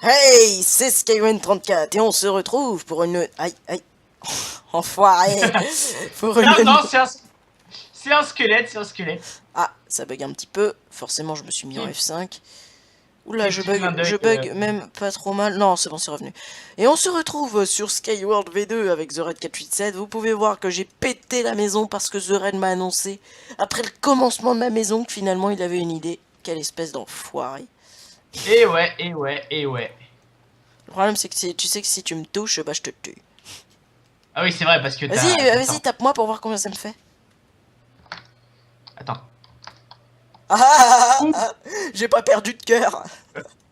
Hey, c'est Skywen34 et on se retrouve pour une... Aïe, aïe, enfoiré. Pour une... Non, non, c'est un squelette, c'est un squelette. Ah, ça bug un petit peu. Forcément, je me suis mis en Petit, F5. Oula, petit, petit clin je d'œil. bug même pas trop mal. Non, c'est bon, c'est revenu. Et on se retrouve sur Skyward V2 avec The Red 487. Vous pouvez voir que j'ai pété la maison parce que The Red m'a annoncé, après le commencement de ma maison, que finalement il avait une idée. Quelle espèce d'enfoiré. Et ouais, et ouais, et ouais. Le problème, c'est que tu sais que si tu me touches, bah je te tue. Ah oui, c'est vrai, parce que Vas-y, t'as... vas-y, Attends, tape-moi pour voir combien ça me fait. attends. Ah, ah, Ouh, ah, j'ai pas perdu de cœur.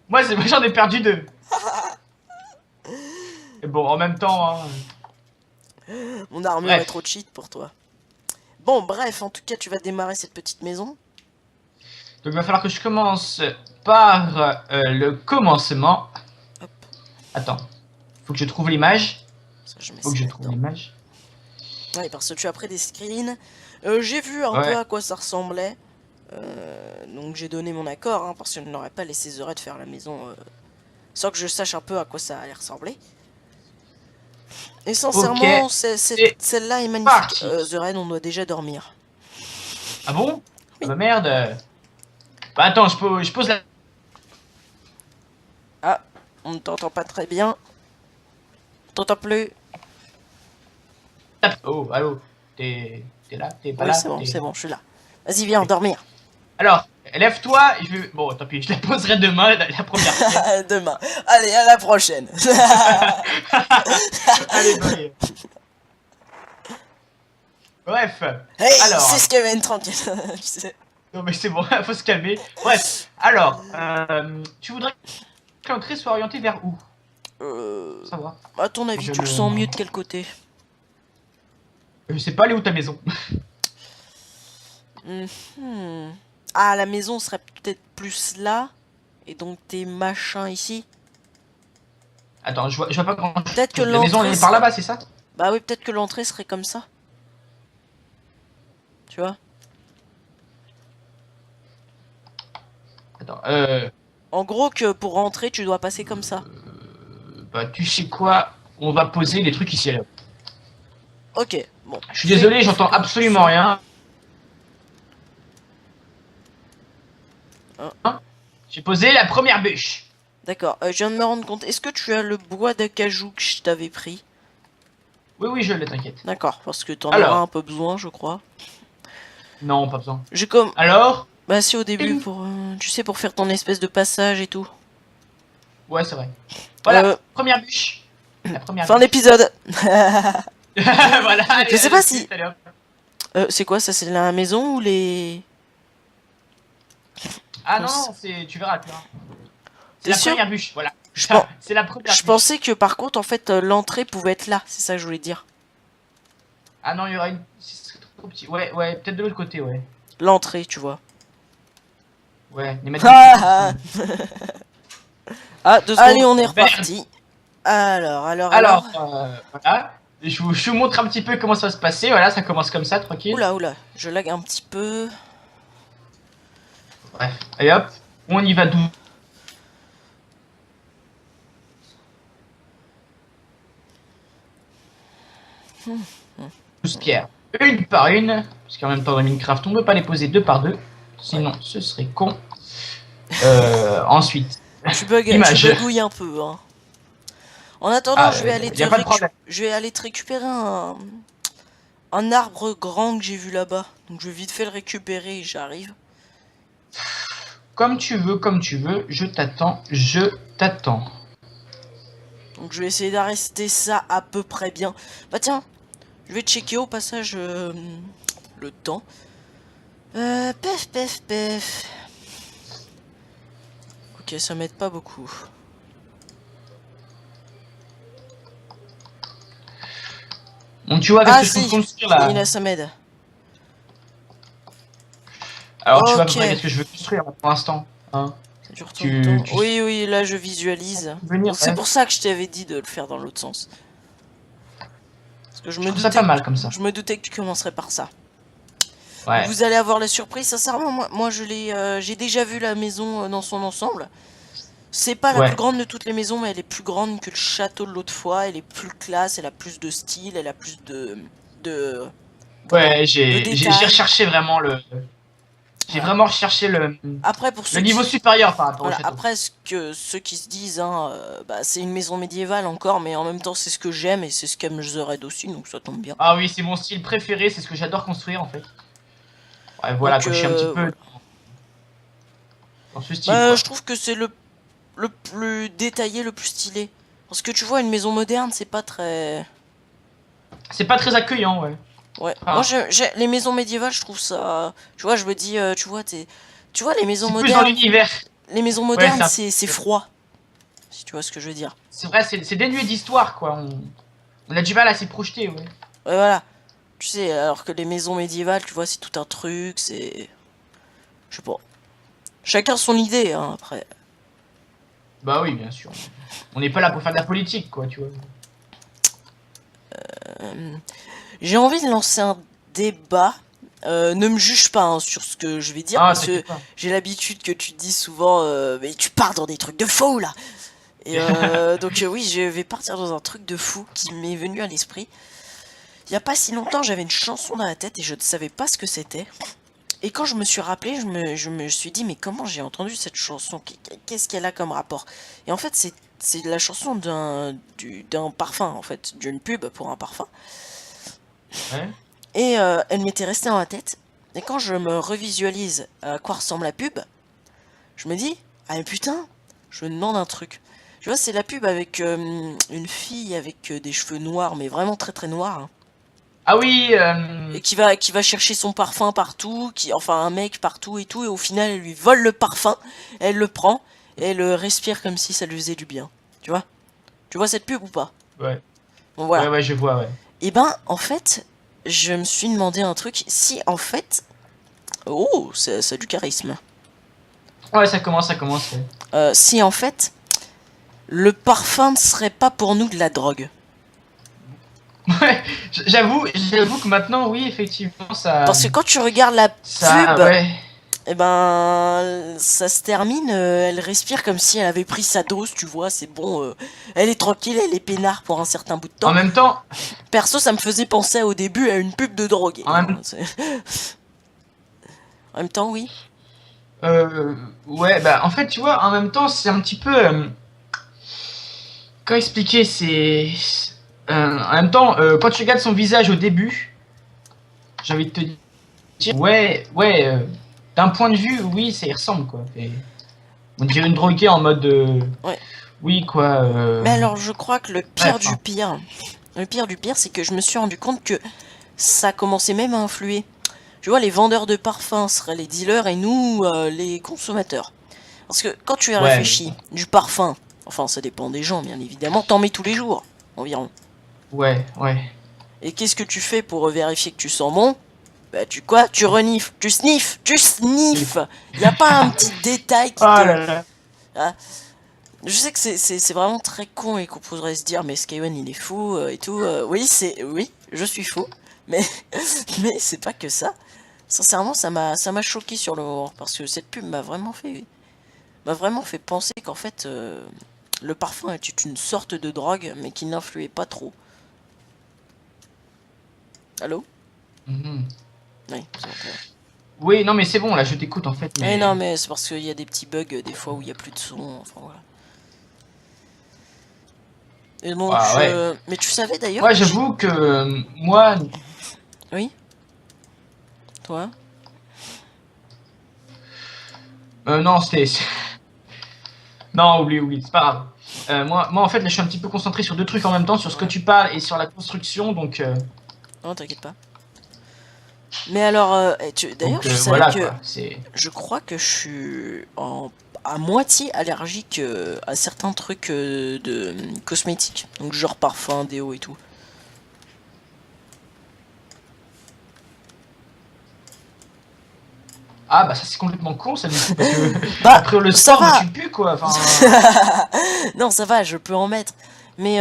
moi j'en ai perdu deux. Et bon, en même temps, hein. Mon armure est trop Bref. cheat pour toi. Bon, bref, en tout cas, tu vas démarrer cette petite maison. Donc il va falloir que je commence par le commencement. Hop, Attends, faut que je trouve l'image. ça, je mets Faut que ça je trouve là-dedans. l'image. Ouais, parce que tu as pris des screens. J'ai vu un peu Ouais. à quoi ça ressemblait. Donc j'ai donné mon accord, hein, parce que je n'aurais pas laissé The Red faire la maison sans que je sache un peu à quoi ça allait ressembler. Et Ok, sincèrement, c'est celle-là est magnifique. parti. The Red, on doit déjà dormir. Ah bon? Ah Oui. bah merde. Bah attends, je pose la... Ah, on ne t'entend pas très bien. On t'entend plus. Oh, allô? T'es là? T'es pas Oui, là? T'es... c'est bon, je suis là. Vas-y, viens dormir. Alors, lève-toi, je vais... Bon, tant pis, je la poserai demain, la première pierre. Demain. Allez, à la prochaine. Allez, bye. Bref, Hey, c'est alors... Skyven 34. Tu sais. Non mais c'est bon, faut se calmer. Bref, alors, tu voudrais que l'entrée soit orientée vers où? Faut savoir. À ton avis, Je tu le ne... sens mieux de quel côté? Je sais pas aller où ta maison. Mhm. Ah, la maison serait peut-être plus là. Et donc tes machins ici. Attends, je vois pas grand Peut-être que chose. La maison elle l'entrée est par serait... là-bas, c'est ça? Bah oui, peut-être que l'entrée serait comme ça. Tu vois? Attends, En gros, que pour rentrer, tu dois passer comme ça. bah tu sais quoi? On va poser les trucs ici, là. Ok, bon. Je suis désolé, j'entends Fais comme tu absolument sens. rien. Hein. J'ai posé la première bûche. D'accord, je viens de me rendre compte. Est-ce que tu as le bois d'acajou que je t'avais pris? Oui, oui, je l'ai, t'inquiète. D'accord, parce que t'en auras Alors, un peu besoin, je crois. non, pas besoin. J'ai comme... Alors, Bah si, au début, une... pour... tu sais, pour faire ton espèce de passage et tout. Ouais, c'est vrai. Voilà, Euh... première bûche. La première Fin bûche. d'épisode. Voilà, Je allez, sais allez, pas plus, si... allez, hop. c'est quoi ça? C'est la maison ou les... Ah Comment non, ça- non, c'est... Tu verras, tu verras. C'est T'es la sûr? première bûche, voilà. Je, pen- C'est la première je bûche. pensais que par contre, en fait, l'entrée pouvait être là. C'est ça que je voulais dire. Ah non, il y aura une... C'est trop petit. Ouais, ouais, peut-être de l'autre côté, ouais. L'entrée, tu vois. Ouais, les mettre Ah, dessus. ah, allez, on est Oh, merde. reparti. Alors. Alors, voilà. Je vous montre un petit peu comment ça va se passer. Voilà, ça commence comme ça, tranquille. Oula, oula, je lag un petit peu. Bref, allez hop, on y va doux. Douze pierres, une par une, parce qu'en même temps dans Minecraft, on ne peut pas les poser deux par deux, sinon ce serait con. Ensuite, Tu image. bugouilles un peu, hein. En attendant, Ah, je vais aller y a pas de problème. je vais aller te récupérer un arbre grand que j'ai vu là-bas. Donc je vais vite fait le récupérer et j'arrive. Comme tu veux, je t'attends, je t'attends. Donc je vais essayer d'arrêter ça à peu près bien. Bah tiens, je vais checker au passage le temps. Pef. Ok, ça m'aide pas beaucoup. Bon, tu vois, Ah qu'est-ce que je si, peux construire là? oui, là ça m'aide. Alors, tu vois à peu Ok, près qu'est-ce que je veux construire pour l'instant, hein? ça dure tant de temps. Tu Oui, là je visualise. venir, C'est ouais. pour ça que je t'avais dit de le faire dans l'autre sens. Parce que Je trouve ça pas mal comme ça. je me doutais que tu commencerais par ça. Ouais. Vous allez avoir la surprise, sincèrement, moi j'ai déjà vu la maison dans son ensemble. C'est pas la plus Ouais. grande de toutes les maisons, mais elle est plus grande que le château de l'autre fois. Elle est plus classe, elle a plus de style, elle a plus de comment? Ouais, De j'ai détails. recherché vraiment j'ai Voilà. vraiment recherché Après, pour le ceux niveau qui... supérieur par rapport au Voilà, château. après, ceux qui se disent, hein, bah, c'est une maison médiévale encore, mais en même temps, c'est ce que j'aime et c'est ce qu'aime The Red aussi, donc ça tombe bien. Ah oui, c'est mon style préféré, c'est ce que j'adore construire en fait. Ouais, voilà Donc, quoi, je suis un petit voilà. peu dans ce style Bah, quoi. je trouve que c'est le plus détaillé, le plus stylé. Parce que tu vois, une maison moderne, c'est pas très... C'est pas très accueillant, ouais. Ouais, moi, Enfin, les maisons médiévales, je trouve ça... Tu vois, je me dis, tu vois, c'est plus dans l'univers. les maisons Ouais, modernes, c'est froid, si tu vois ce que je veux dire. c'est vrai, c'est dénué d'histoire quoi. On a du mal à s'y projeter, ouais. Ouais, voilà. Tu sais, alors que les maisons médiévales, tu vois, c'est tout un truc, c'est... Je sais pas. Chacun son idée, hein, après. Bah oui, bien sûr. On n'est pas là pour faire de la politique quoi, tu vois. J'ai envie de lancer un débat. Ne me juge pas hein, sur ce que je vais dire, Ah, parce que t'inquiète pas. j'ai l'habitude que tu te dis souvent, mais tu pars dans des trucs de fou là. Et donc oui, je vais partir dans un truc de fou qui m'est venu à l'esprit. Il y a pas si longtemps, j'avais une chanson dans la tête et je ne savais pas ce que c'était. Et quand je me suis rappelé, je me suis dit, mais comment j'ai entendu cette chanson? Qu'est-ce qu'elle a comme rapport? Et en fait, c'est la chanson d'un parfum, en fait, d'une pub pour un parfum. Ouais. Et elle m'était restée dans la tête. Et quand je me revisualise à quoi ressemble la pub, je me dis, ah mais putain, je me demande un truc. Tu vois, c'est la pub avec une fille avec des cheveux noirs, mais vraiment très très noirs, hein, Ah oui, et qui va chercher son parfum partout, enfin un mec partout et tout, et au final elle lui vole le parfum, elle le prend, et elle respire comme si ça lui faisait du bien. Tu vois? Tu vois cette pub ou pas? ouais. Bon Ouais, voilà. ouais, je vois, ouais. Et ben en fait, je me suis demandé un truc, si en fait... Oh, ça a du charisme. Ouais, ça commence, ouais. Si en fait, le parfum ne serait pas pour nous de la drogue. Ouais, j'avoue que maintenant, oui, effectivement, Parce que quand tu regardes la ça, pub, ouais. eh ben, ça se termine, elle respire comme si elle avait pris sa dose, tu vois, c'est bon, elle est tranquille, elle est peinard pour un certain bout de En temps. même temps, Perso, ça me faisait penser au début à une pub de drogué. en Hein, même, en même temps, oui. ouais, bah, en fait, tu vois, en même temps, c'est un petit peu, comment expliquer, en même temps, quand tu regardes son visage au début, j'ai envie de te dire, ouais, d'un point de vue, oui, ça y ressemble, quoi. On dirait une droguée en mode, Ouais. oui, quoi, Mais alors, je crois que bref, hein. le pire du pire, c'est que je me suis rendu compte que ça commençait même à influer. Tu vois, les vendeurs de parfums seraient les dealers et nous, les consommateurs. Parce que quand tu y Ouais, réfléchis, du parfum, enfin ça dépend des gens bien évidemment, t'en mets tous les jours, environ. ouais. Et qu'est-ce que tu fais pour vérifier que tu sens bon? Bah tu quoi? Tu renifles, tu sniffes. Y a pas un petit détail qui Ah te... là là. Ah, je sais que c'est vraiment très con et qu'on pourrait se dire mais Skywen il est fou et tout. Oui, je suis fou. Mais, mais c'est pas que ça. Sincèrement, ça m'a choqué sur le moment. Parce que cette pub m'a vraiment fait penser qu'en fait, le parfum était une sorte de drogue, mais qui n'influait pas trop. Allô? Mhm. Oui, c'est bon. Oui, non, mais c'est bon, là, je t'écoute en fait, Eh mais. non, mais c'est parce qu'il y a des petits bugs des fois où il n'y a plus de son, enfin voilà. Et donc, Ah ouais. mais tu savais d'ailleurs Moi, que j'ai... j'avoue que moi. Oui? Toi? Non, Non, oublie, c'est pas grave. Moi, en fait, là, je suis un petit peu concentré sur deux trucs en même temps, sur ce que Ouais. tu parles et sur la construction, Non, t'inquiète pas. Mais alors, d'ailleurs, tu savais voilà que quoi. C'est. je crois que je suis à moitié allergique à certains trucs de cosmétiques. Donc genre parfum, déo et tout. Ah, bah, ça, c'est complètement con, ça, du coup, parce que Bah, après le ça sport, bah, va. tu pues quoi. Enfin. Non, ça va, je peux en mettre. Mais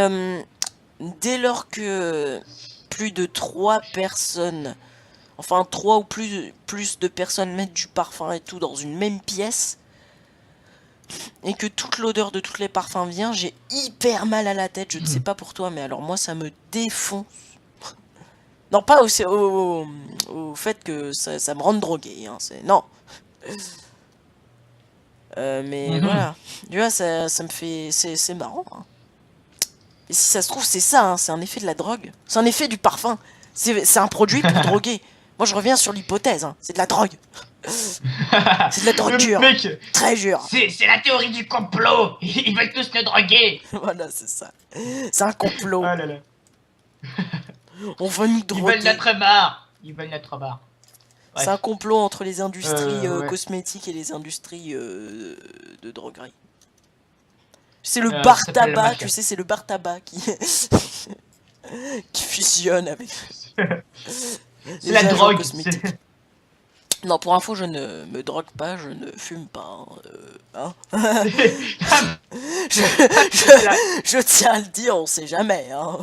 dès lors que plus de 3 personnes, enfin 3 ou plus de personnes mettent du parfum et tout dans une même pièce, et que toute l'odeur de tous les parfums vient, j'ai hyper mal à la tête. Je ne sais pas pour toi, mais alors moi, ça me défonce. Non, pas au fait que ça me rende drogué, hein, non. Mais voilà, tu vois, ça me fait... C'est marrant. Hein. Et si ça se trouve, c'est ça, hein, c'est un effet de la drogue. C'est un effet du parfum. C'est un produit pour droguer. Moi, je reviens sur l'hypothèse, hein, c'est de la drogue. C'est de la drogue dure. Mec, très dure. C'est la théorie du complot. Ils veulent tous nous droguer. Voilà, c'est ça. C'est un complot. Oh là là. On va nous Ils droguer. veulent notre mort. Ils veulent notre mort. C'est un complot entre les industries ouais. cosmétiques et les industries de droguerie. C'est le Ça bar s'appelle la tabac, mafia. tu sais, c'est le bar tabac qui... qui fusionne avec C'est la agents drogue. cosmétiques. Non, pour info, je ne me drogue pas, je ne fume pas. Hein je tiens à le dire, on sait jamais. Hein.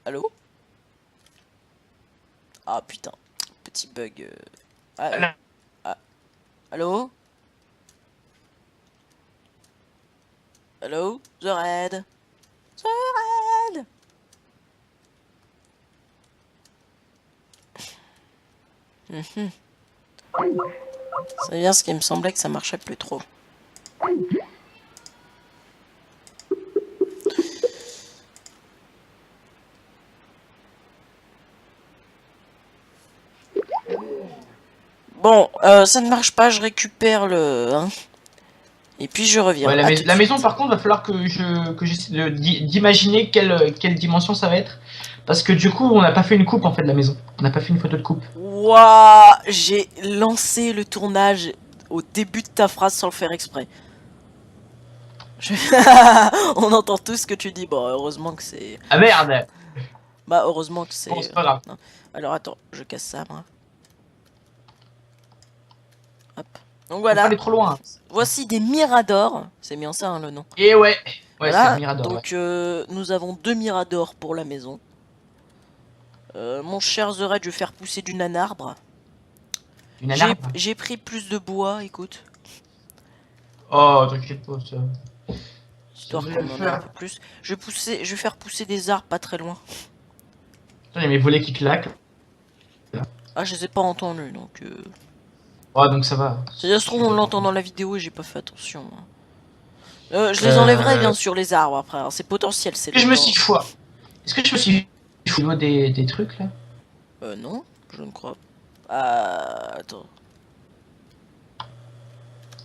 Allô? Ah putain, petit bug. Ah, allô? Allô? The Red? The Red? C'est bien ce qui me semblait que ça marchait plus trop. Bon, ça ne marche pas, je récupère le... Hein. Et puis je reviens. Ouais, la maison, par contre, va falloir que j'essaie d'imaginer quelle dimension ça va être. Parce que du coup, on n'a pas fait une coupe en fait de la maison. On n'a pas fait une photo de coupe. Waouh, j'ai lancé le tournage au début de ta phrase sans le faire exprès. On entend tout ce que tu dis. Bon, heureusement que c'est... Ah merde! Bah, heureusement que c'est... Bon, c'est pas grave. Non. Alors, attends, je casse ça, moi. Hop. Donc voilà. Faut pas aller trop loin. Voici des miradors. C'est bien ça, hein, le nom. Et ouais. Ouais, Voilà. c'est un mirador. Donc, nous avons 2 miradors pour la maison. Mon cher The Red, je vais faire pousser du nanarbre. Une alarme. J'ai pris plus de bois, écoute. Oh, t'inquiète pas, ça. Histoire qu'on en ait un peu plus. Je vais faire pousser des arbres pas très loin. Il y a mes volets qui claquent. Ah, je les ai pas entendus, donc... Oh, donc ça va. Ça se trouve, on l'entend dans la vidéo et j'ai pas fait attention. Je les enlèverai, bien sûr, les arbres, après. C'est potentiel, c'est... Est-ce que je me suis foi? Est-ce que je me suis fou au niveau des trucs, là? Non, je ne crois pas. Attends.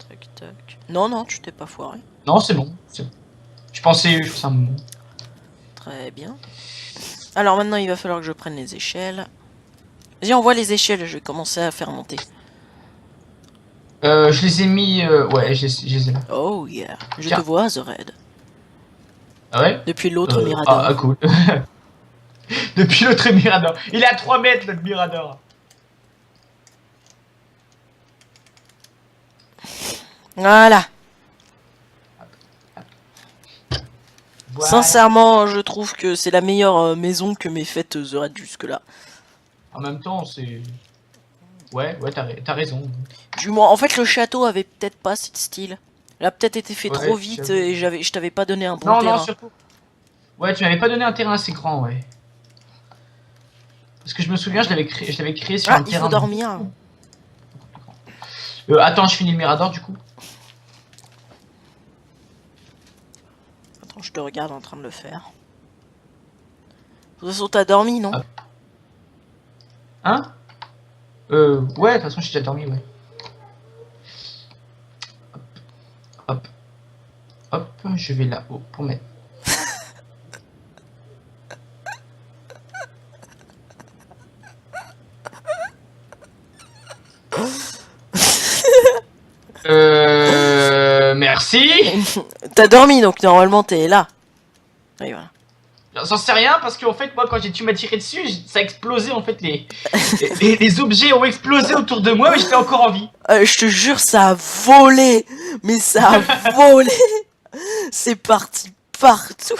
Tac, tac. Non, non, tu t'es pas foiré. Non, c'est bon. Je pensais... ça me... Très bien. Alors maintenant, il va falloir que je prenne les échelles. Vas-y, envoie les échelles, je vais commencer à faire monter. Je les ai mis... ouais, je les ai là. Oh yeah. Je Tiens. te vois, The Red. Ah ouais? Depuis l'autre mirador. Ah, cool. Depuis l'autre mirador. Il est à 3 mètres, notre mirador. Voilà. Voilà. Sincèrement, je trouve que c'est la meilleure maison que m'ait faite The Red jusque-là. En même temps, c'est... Ouais, t'as raison. Du moins, en fait, le château avait peut-être pas ce style. Il a peut-être été fait Ouais, trop vite j'avoue. et je t'avais pas donné un bon Non, terrain. non, surtout. Ouais, tu m'avais pas donné un terrain assez grand, ouais. Parce que je me souviens, je l'avais créé sur un Ah, il terrain... faut dormir. Attends, je finis le mirador, du coup. Attends, je te regarde en train de le faire. De toute façon, t'as dormi, non? Ah. Hein? Ouais, de toute façon, j'ai déjà dormi, ouais. Hop. Hop, je vais là-haut pour mettre... Merci. T'as dormi, donc normalement t'es là. Oui, voilà. J'en sais rien parce qu'en fait, moi, quand tu m'as tiré dessus, ça a explosé en fait. Les objets ont explosé autour de moi, mais j'étais encore en vie. Je te jure, ça a volé. Mais ça a volé. C'est parti partout.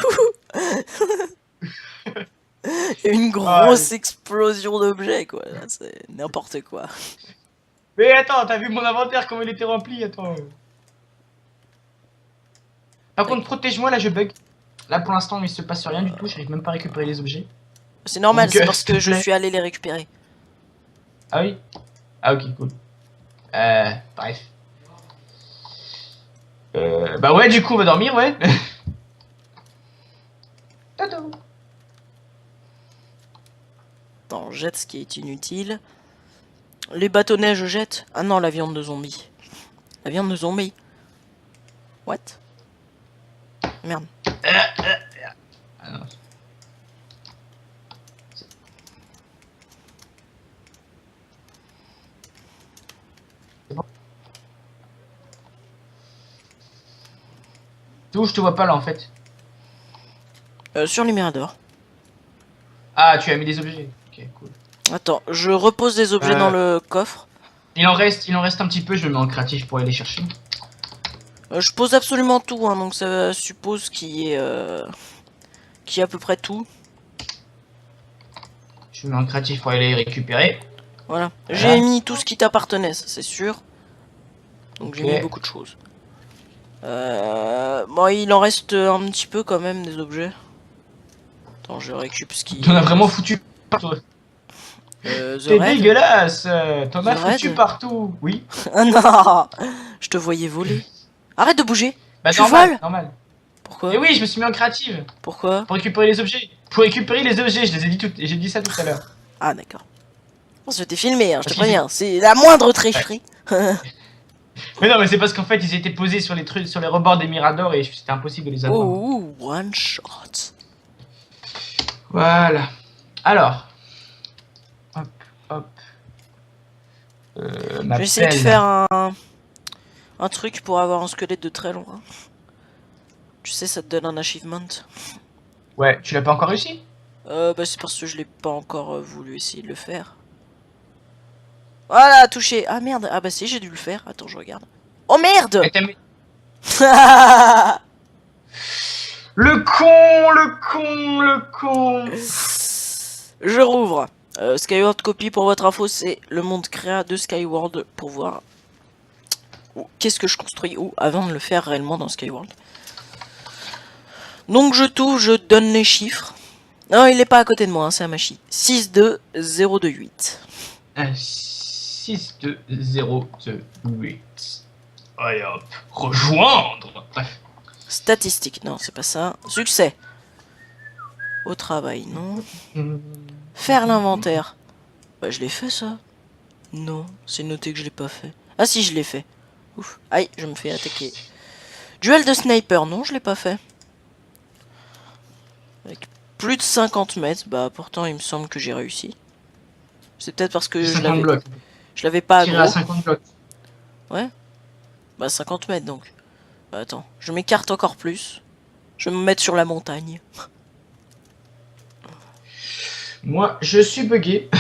Une grosse explosion d'objets, quoi. C'est n'importe quoi. Mais attends, t'as vu mon inventaire, comment il était rempli? Attends. Par contre, protège-moi, là, je bug. Là, pour l'instant, il se passe rien du tout, j'arrive même pas à récupérer les objets. C'est normal, Donc, c'est parce s'il te que je plaît. suis allé les récupérer. Ah oui? Ah ok, cool. Bref. Bah ouais, du coup, on va dormir, ouais. Tadam. Attends, je jette ce qui est inutile. Les bâtonnets, je jette. Ah non, la viande de zombie. La viande de zombie. What? Merde. Ah non. C'est bon. D'où je te vois pas là en fait. Sur les miradors. Ah, tu as mis des objets. Ok, cool. Attends, je repose des objets dans le coffre. Il en reste un petit peu, je le mets en créatif pour aller les chercher. Je pose absolument tout, hein, donc ça suppose qu'il y ait à peu près tout. Je le mets en créatif pour aller les récupérer. Voilà. Voilà. J'ai mis tout ce qui t'appartenait, ça c'est sûr. Donc j'ai Ok. mis beaucoup de choses. Bon, il en reste un petit peu quand même des objets. Attends, je récup ce qui... T'en as vraiment foutu partout. The T'es Red. dégueulasse. T'en as The foutu Red. partout. Oui. Ah non, je te voyais voler. Arrête de bouger. Bah Tu normal, voles? normal. Pourquoi? Et oui, je me suis mis en créative. Pourquoi? Pour récupérer les objets. Pour récupérer les objets, je les ai dit j'ai dit ça tout à l'heure. Ah d'accord. Bon, c'était filmé, hein, je te Parce préviens. C'est la moindre tricherie. Mais non, mais c'est parce qu'en fait, ils étaient posés sur les trucs, sur les rebords des miradors et c'était impossible de les avoir. Oh, one shot. Voilà. Alors. Hop, hop. Je Ma vais essayer de pelle. faire un truc pour avoir un squelette de très loin. Tu sais, ça te donne un achievement. Ouais, tu l'as pas encore réussi? Bah c'est parce que je l'ai pas encore voulu essayer de le faire. Voilà, touché. Ah merde, ah bah si, j'ai dû le faire. Attends, je regarde. Oh merde. Et t'as mis- Le con, le con, le con. Je rouvre. Skyward Copy, pour votre info, c'est le monde créa de Skyward pour voir qu'est-ce que je construis ou avant de le faire réellement dans Skyward. Donc je touche, je donne les chiffres. Non, il est pas à côté de moi, hein, c'est à Machi. 62028. 6, 2, 0, 2, 8. Allez hop. Rejoindre. Bref. Statistique, non, c'est pas ça. Succès. Au travail, non. Faire l'inventaire. Bah, je l'ai fait ça. Non, c'est noté que je l'ai pas fait. Ah si, je l'ai fait. Ouf. Aïe, je me fais attaquer. Duel de sniper, non, je l'ai pas fait. Avec plus de 50 mètres, bah pourtant il me semble que j'ai réussi. C'est peut-être parce que je 50 blocs. l'avais pas Tirer à aggro. 50 blocs. Bah 50 mètres donc. Bah, attends, je m'écarte encore plus. Je vais me mettre sur la montagne. Moi, je suis bugué.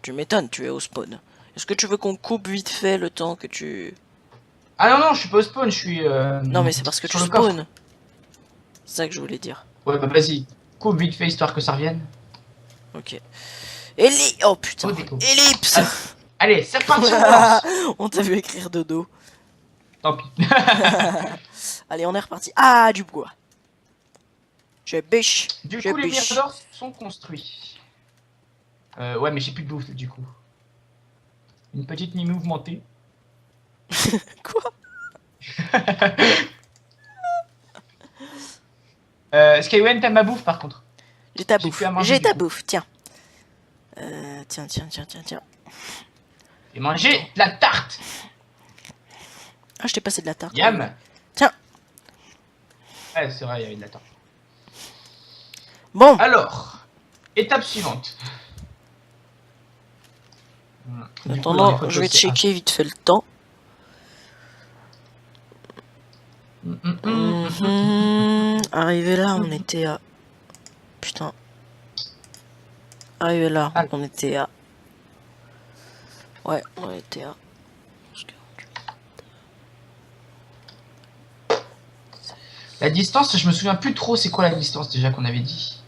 Tu m'étonnes, tu es au spawn. Est-ce que tu veux qu'on coupe vite fait le temps que tu... Ah non, non, je suis pas au spawn, je suis... Non mais c'est parce que tu sur le coffre. spawns. C'est ça que je voulais dire. Ouais, bah vas-y. Coupe vite fait, histoire que ça revienne. Ok. Oh putain. Oh, déco. Ellipse. Ah. Allez, c'est parti, on lance. On t'a vu écrire dodo. Tant pis. Allez, on est reparti. Ah, du bois. Je bêche. Du Je coup, les bêche. miradors sont construits. Ouais, mais j'ai plus de bouffe, du coup. Une petite nuit mouvementée. Quoi? Skywen, t'as ma bouffe, par contre. J'ai ta J'ai bouffe. plus à manger, J'ai du ta coup. bouffe, tiens. Tiens. J'ai mangé de la tarte. Ah, je t'ai passé de la tarte. Yam. Tiens. Ouais, c'est vrai, il y avait de la tarte. Bon, Alors, étape suivante. en Du coup, dans les attendant, photos, je vais c'est checker vite fait le temps. un. Arrivé là, on était à... Putain. Arrivé là, Ah. on était à... Ouais, on était à... La distance, je me souviens plus trop c'est quoi la distance déjà qu'on avait dit.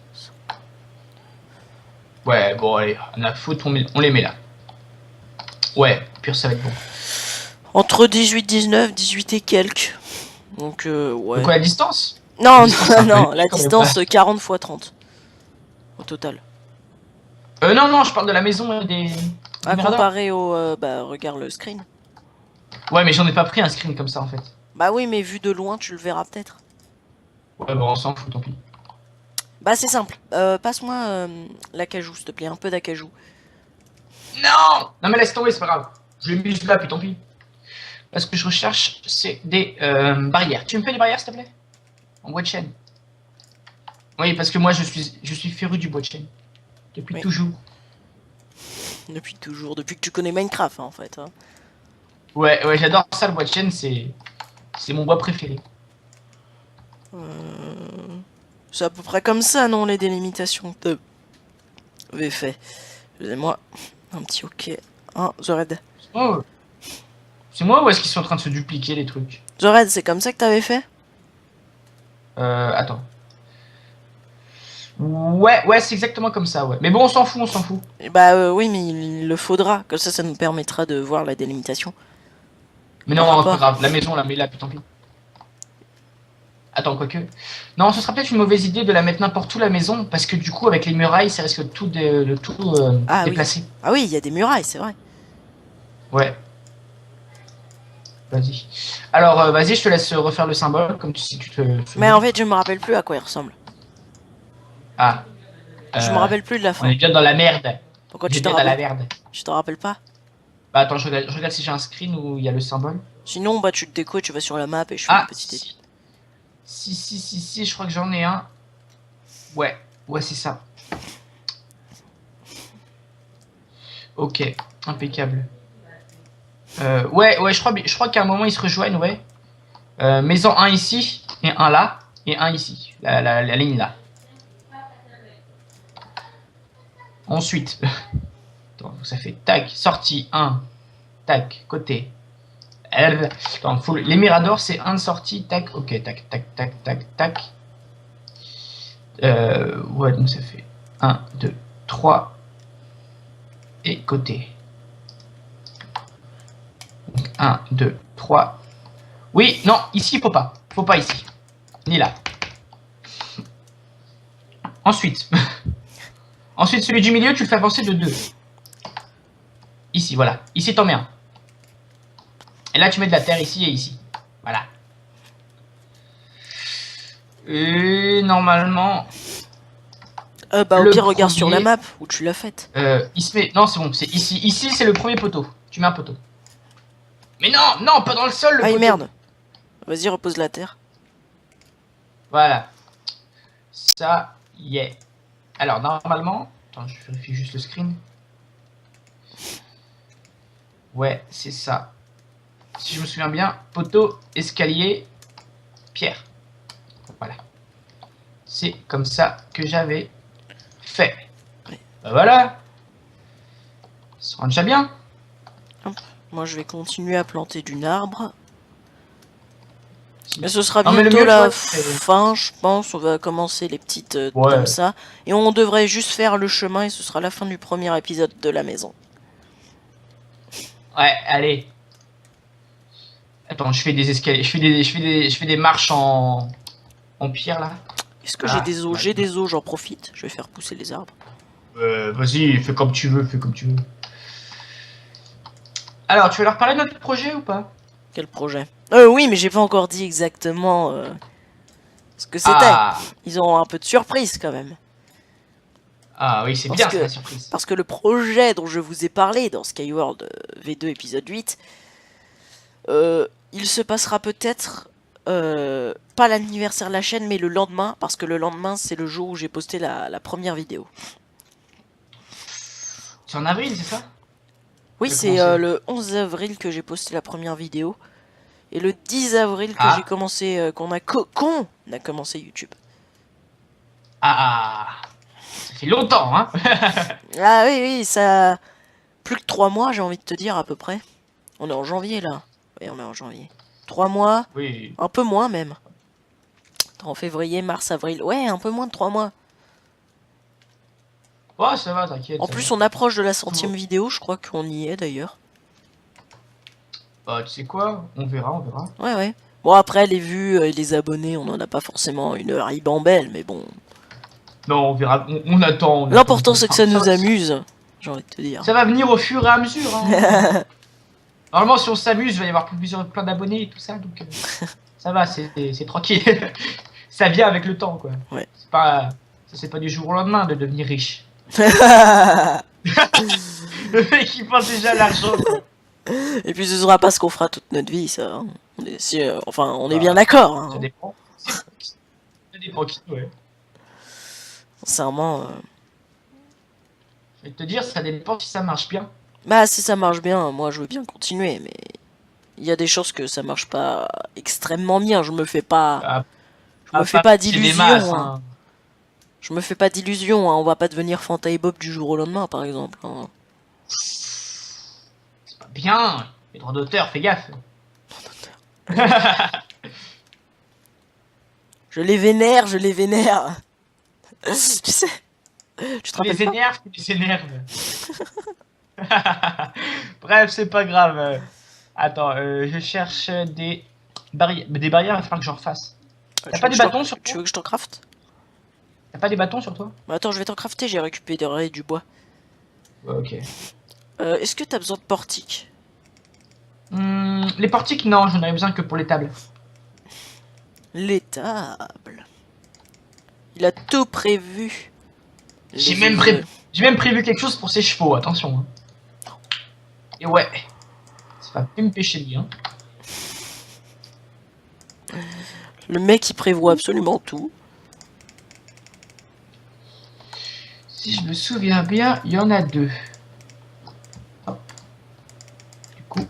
Ouais, bon allez, on a faute, on les met là. Ouais, pur ça va être bon. Entre 18, 19, 18 et quelques. Donc, ouais. De quoi, la distance? Non, La distance, c'est un peu non, épique, la quand même, distance pas. 40 x 30. Au total. Non, non, je parle de la maison et des À miradors. comparer au... bah, regarde le screen. Ouais, mais j'en ai pas pris un screen comme ça, en fait. Bah oui, mais vu de loin, tu le verras peut-être. Ouais, bon, on s'en fout, tant pis. Bah c'est simple. Passe-moi l'acajou, s'il te plaît. Un peu d'acajou. Non! Non, mais laisse tomber, c'est pas grave. Je l'ai mis juste là, puis tant pis. Parce que je recherche, c'est des barrières. Tu me fais des barrières, s'il te plaît? En bois de chêne. Oui, parce que moi, je suis féru du bois de chêne. Depuis Oui. toujours. Depuis toujours. Depuis que tu connais Minecraft, hein, en fait. Hein. Ouais, ouais, j'adore ça, le bois de chêne, c'est mon bois préféré. C'est à peu près comme ça, non, les délimitations que t'avais fait. Excusez-moi. Un petit ok. Un, The Red. Oh, c'est moi ou est-ce qu'ils sont en train de se dupliquer, les trucs? The Red, c'est comme ça que t'avais fait? Attends. Ouais, ouais, c'est exactement comme ça, ouais. Mais bon, on s'en fout, on s'en fout. Bah oui, mais il le faudra. Comme ça nous permettra de voir la délimitation. Mais Par non, pas rapport. grave, la maison, la met là, puis tant pis. Attends, quoique. Non, ce sera peut-être une mauvaise idée de la mettre n'importe où, la maison, parce que du coup, avec les murailles, ça risque de tout, Ah oui. déplacer. Ah oui, il y a des murailles, c'est vrai. Ouais. Vas-y. Alors, vas-y, je te laisse refaire le symbole, comme si tu te Mais faisais. en fait, je me rappelle plus à quoi il ressemble. Ah. Je me rappelle plus de la On fin. est bien dans la merde. Pourquoi On tu est te bien dans la rappelles? merde. Tu te rappelles pas? Bah attends, je regarde si j'ai un screen où il y a le symbole. Sinon, bah tu te déco, tu vas sur la map et je fais une Ah, petite étude. si, je crois que j'en ai un. Ouais, ouais, c'est ça. Ok, impeccable. Ouais, ouais, je crois qu'à un moment ils se rejoignent, ouais. Mets-en un ici, et un là, et un ici. La ligne là. Ensuite, attends, ça fait tac, sortie, 1, tac, côté. Attends, les miradors, c'est un de sortie, tac, ok, tac, tac, tac, tac, tac. Ouais, donc ça fait 1, 2, 3 et côté. Donc 1, 2, 3. Oui, non, ici, faut pas. Faut pas ici. Ni là. Ensuite. Ensuite, celui du milieu, tu le fais avancer de 2. Ici, voilà. Ici, t'en mets un. Et là, tu mets de la terre ici et ici. Voilà. Et normalement... Bah au le pire, regarde sur la premier, map où tu l'as faite. il se met... Non, c'est bon, c'est ici. Ici, c'est le premier poteau. Tu mets un poteau. Mais non, non, pas dans le sol, le Aïe poteau. merde. Vas-y, repose la terre. Voilà. Ça y est. Alors, normalement... Attends, je vérifie juste le screen. Ouais, c'est ça. Si je me souviens bien, poteau, escalier, pierre. Voilà. C'est comme ça que j'avais fait. Ouais. Bah voilà. Ça rend déjà bien. Moi, je vais continuer à planter du arbre. Si. Mais ce sera Non, mais le bientôt mieux, la tu vois, c'est... fin, je pense. On va commencer les petites Ouais. comme ça. Et on devrait juste faire le chemin et ce sera la fin du premier épisode de la maison. Ouais, allez. Attends, je fais des escaliers, je fais des marches en pierre là. Est-ce que Ah, j'ai des os? ouais. J'ai des os, j'en profite. Je vais faire pousser les arbres. Vas-y, fais comme tu veux, fais comme tu veux. Alors, tu veux leur parler de notre projet ou pas? Quel projet? Oui, mais j'ai pas encore dit exactement ce que c'était. Ah, Ils ont un peu de surprise quand même. ah oui, c'est Parce bien que- ça, la surprise. Parce que le projet dont je vous ai parlé dans Skyward V2 épisode 8, il se passera peut-être pas l'anniversaire de la chaîne, mais le lendemain, parce que le lendemain, c'est le jour où j'ai posté la première vidéo. C'est en avril, c'est ça? Oui, J'ai c'est commencé. le 11 avril que j'ai posté la première vidéo. Et le 10 avril que Ah. j'ai commencé, qu'on a commencé YouTube. Ah, ça fait longtemps, hein. Ah oui, oui, ça... Plus que 3 mois, j'ai envie de te dire, à peu près. On est en janvier, là. Oui, on est en janvier. 3 mois, Oui. un peu moins, même. En février, mars, avril. Ouais, un peu moins de 3 mois. Ouais, ça va, t'inquiète. En ça plus, va. on approche de la 100e vidéo, je crois qu'on y est, d'ailleurs. Bah, tu sais quoi? On verra, on verra. Ouais, ouais. Bon, après, les vues et les abonnés, on en a pas forcément une ribambelle, mais bon. Non, on verra. On attend. On attend. L'important, c'est que ça Enfin, nous amuse, j'ai envie de te dire. ça va venir au fur et à mesure. Hein. Normalement, si on s'amuse, il va y avoir plein d'abonnés et tout ça. Donc, ça va, c'est tranquille. Ça vient avec le temps, quoi. Ouais. C'est pas du jour au lendemain de devenir riche. Le mec, il pense déjà à l'argent, quoi. Et puis ce sera pas ce qu'on fera toute notre vie, ça. Hein. Enfin, on est Bah, bien d'accord. Hein. Ça dépend. Ça dépend qui, ouais. Sincèrement. Je vais te dire, ça dépend si ça marche bien. Bah, si ça marche bien, moi je veux bien continuer, mais il y a des choses que ça marche pas extrêmement bien. Je me fais pas. Je me fais pas d'illusions. Hein. Je me fais pas d'illusions. Hein. On va pas devenir Fanta et Bob du jour au lendemain, par exemple. Hein. C'est pas bien. Les droits d'auteur, fais gaffe. Je les vénère, je les vénère. Tu sais. Tu te rappelles les énerve, tu les énerves. Bref, c'est pas grave. Attends, je cherche des barrières. Des barrières, il va falloir que j'en refasse. T'as pas des bâtons sur toi? Tu veux que je t'en crafte? T'as pas des bâtons sur toi? Bah attends, je vais t'en crafter, j'ai récupéré du bois. Ouais, ok. Est-ce que t'as besoin de portiques? Les portiques, non, j'en aurais besoin que pour les tables. Les tables. Il a tout prévu. J'ai même prévu quelque chose pour ses chevaux, attention. Hein. Et ouais. Ça va plus me pêcher lui, hein. Le mec il prévoit absolument tout. Si je me souviens bien, il y en a 2. Hop. Du coup.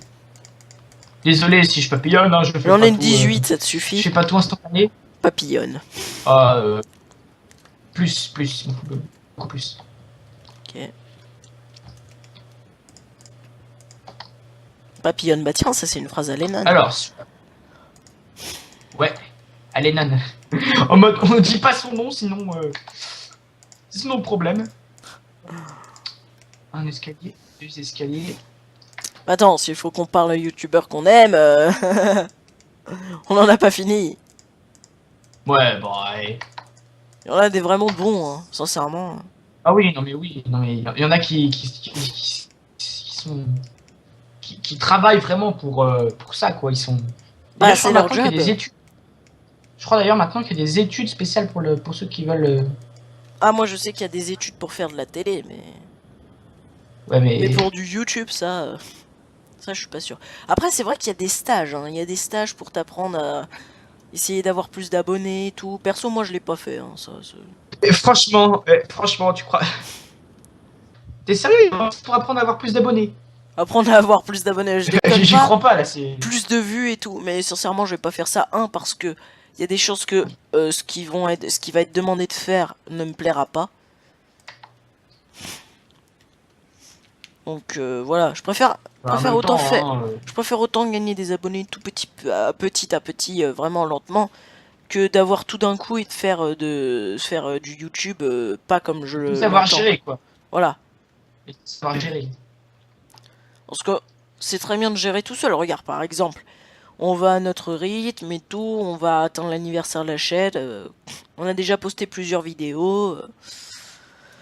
Désolé si je papillonne, hein, je fais J'en pas ai une tout, 18, ça te suffit. Je fais pas tout instantané. Papillonne. Plus, beaucoup plus. Ok. Papillonne, bah tiens, ça c'est une phrase à Lennon. Alors. Ouais. Allez, Nan. En mode, on ne dit pas son nom, sinon. Sinon, problème. Un escalier, 2 escaliers. Attends, s'il faut qu'on parle youtubeur qu'on aime, on en a pas fini. Ouais, bon, ouais. Il y en a des vraiment bons, hein, sincèrement. Ah oui, non mais oui, non mais il y en a qui sont qui travaillent vraiment pour ça quoi, ils sont. Bah, c'est leur job. Je crois d'ailleurs maintenant qu'il y a des études spéciales pour ceux qui veulent. Ah moi je sais qu'il y a des études pour faire de la télé, mais. Ouais mais. Mais pour du YouTube, ça je suis pas sûr. Après c'est vrai qu'il y a des stages, hein. Il y a des stages pour t'apprendre à essayer d'avoir plus d'abonnés et tout. Perso moi je l'ai pas fait, hein, ça. Et franchement, tu crois. T'es sérieux? Pour apprendre à avoir plus d'abonnés? Apprendre à avoir plus d'abonnés, je déconne J'y pas. crois pas là, c'est. Plus de vues et tout, mais sincèrement je vais pas faire ça. Parce que il y a des choses que ce qui va être demandé de faire ne me plaira pas. Donc voilà, je préfère autant faire. Je préfère autant gagner des abonnés tout petit à petit, vraiment lentement, que d'avoir tout d'un coup et de faire du YouTube pas comme je le. Savoir gérer quoi. Voilà. Savoir gérer. Parce que c'est très bien de gérer tout seul. Regarde par exemple, on va à notre rythme et tout, on va atteindre l'anniversaire de la chaîne. On a déjà posté plusieurs vidéos.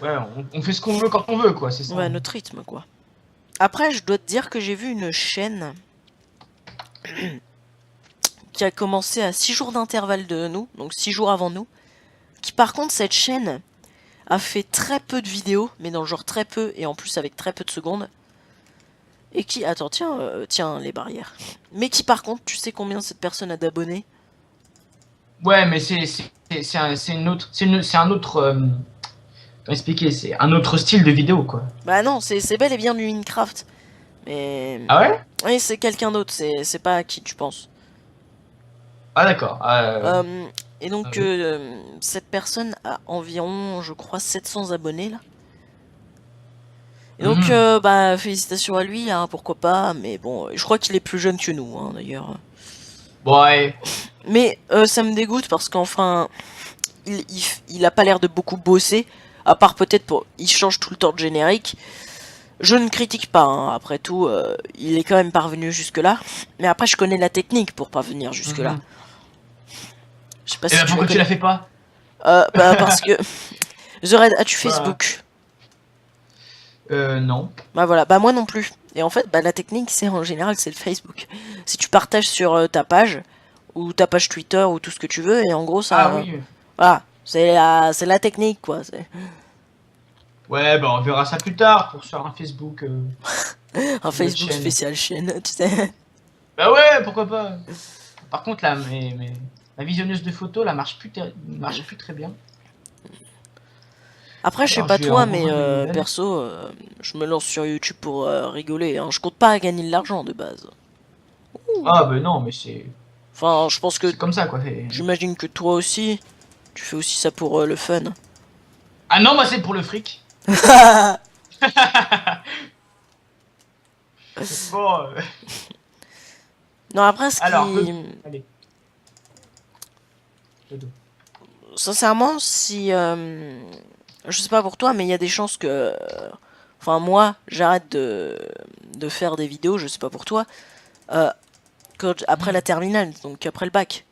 Ouais, on fait ce qu'on veut quand on veut quoi, c'est ça. Ouais, notre rythme quoi. Après, je dois te dire que j'ai vu une chaîne qui a commencé à 6 jours d'intervalle de nous, donc 6 jours avant nous. Qui par contre, cette chaîne a fait très peu de vidéos, mais dans le genre très peu, et en plus avec très peu de secondes. Et qui, attends, tiens, les barrières. Mais qui par contre, tu sais combien cette personne a d'abonnés? Ouais, mais c'est un autre. Expliquer, c'est un autre style de vidéo quoi. Bah non, c'est bel et bien du Minecraft. Mais. Ah ouais? Oui, c'est quelqu'un d'autre, c'est pas à qui tu penses. Ah d'accord. Et donc, cette personne a environ, je crois, 700 abonnés là. Et donc, bah, félicitations à lui, hein, pourquoi pas, mais bon, je crois qu'il est plus jeune que nous, hein, d'ailleurs. Ouais. Mais ça me dégoûte parce qu'enfin, il a pas l'air de beaucoup bosser, à part peut-être il change tout le temps de générique. Je ne critique pas, hein. Après tout, il est quand même parvenu jusque-là. Mais après, je connais la technique pour parvenir jusque-là. Je sais pas Et si bah tu pourquoi la tu la connais. fais pas? Bah parce que... The Red, as-tu Bah, Facebook? non. Bah voilà, bah moi non plus. Et en fait, bah la technique, c'est en général, c'est le Facebook. Si tu partages sur ta page, ou ta page Twitter, ou tout ce que tu veux, et en gros, Ah ça... oui. Voilà, c'est la technique, quoi. Ouais, bah on verra ça plus tard pour sur un Facebook. Un Sur notre Facebook chaîne. spécial chaîne, tu sais. Bah ouais, pourquoi pas. Par contre, là, ma visionneuse de photos, là, marche plus très bien. Après, je sais Alors, pas je vais en toi, mais rejoindre Mélène. perso, je me lance sur YouTube pour rigoler, hein. Je compte pas à gagner de l'argent de base. Ah, bah non, mais c'est Enfin, je pense que... c'est comme ça, quoi. J'imagine que toi aussi, tu fais aussi ça pour le fun. Ah non, moi, c'est pour le fric. Bon, Non, après, ce alors, qui... allez. Dodo. Sincèrement, si... je sais pas pour toi, mais il y a des chances que... Enfin, moi, j'arrête de faire des vidéos, je sais pas pour toi, après la terminale, donc après le bac.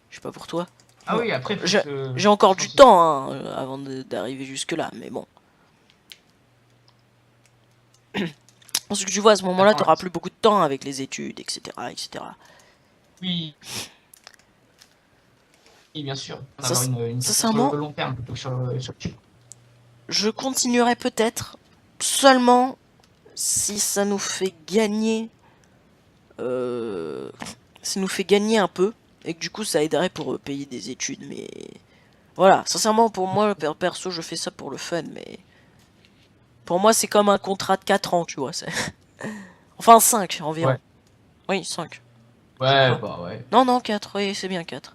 Je sais pas pour toi. Ah oui, après, faut Je- se... J'ai encore du temps hein, avant d'arriver jusque-là, mais bon. Parce que tu vois, à ce moment-là, Attends, t'auras plus beaucoup de temps avec les études, etc., etc. oui. Oui, bien sûr. Ça, Avoir une vision sur sincèrement, le long terme plutôt que sur YouTube. je continuerai peut-être seulement si ça nous fait gagner, ça nous fait gagner un peu et que du coup ça aiderait pour payer des études. Mais voilà, sincèrement pour moi perso je fais ça pour le fun, mais pour moi c'est comme un contrat de 4 ans, tu vois. Enfin 5 environ. Ouais. Oui 5 je Ouais, crois. bah ouais. Non non 4, oui c'est bien 4.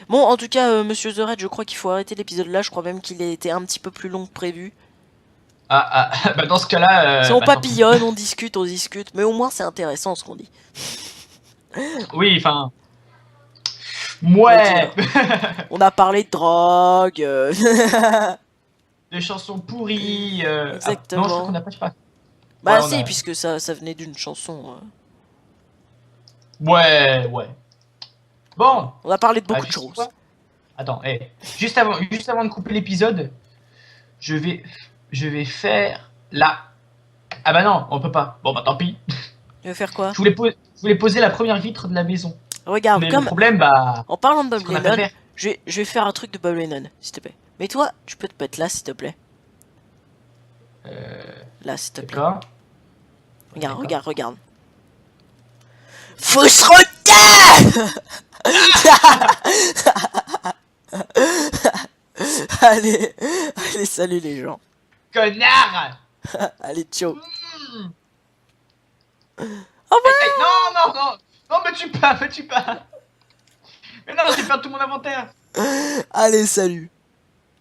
Bon en tout cas Monsieur The Red, je crois qu'il faut arrêter l'épisode là. Je crois même qu'il a été un petit peu plus long que prévu. Bah dans ce cas-là, Si on bah tant pis. papillonne, on discute, mais au moins c'est intéressant ce qu'on dit. Oui, enfin... On va dire. Ouais. On a parlé de drogue. De chansons pourries. Non, je crois qu'on Exactement. n'a pas. Ouais, Bah on si, a... puisque ça venait d'une chanson. Ouais, ouais. Bon, On a parlé de beaucoup de tu sais choses. quoi? Attends, juste avant de couper l'épisode, je vais, je vais faire là. Ah bah non, on peut pas. Bon bah tant pis. Tu veux faire quoi? Je voulais poser la première vitre de la maison. Regarde, Mais le comme... problème, bah, En parlant de c'est Bob qu'on n'a pas de Lennon, verre. je vais faire un truc de Bob Lennon, s'il te plaît. Mais toi, tu peux te mettre là, s'il te plaît. Là, s'il te plaît. D'accord. Regarde, D'accord. regarde, regarde. Faut se retenir. Allez, allez, salut les gens. Connard. Allez, ciao. Mmh. Au revoir. Non, non, non. Non, me tue pas, me tue pas. Mais non, j'ai perdu tout mon inventaire. Allez, salut.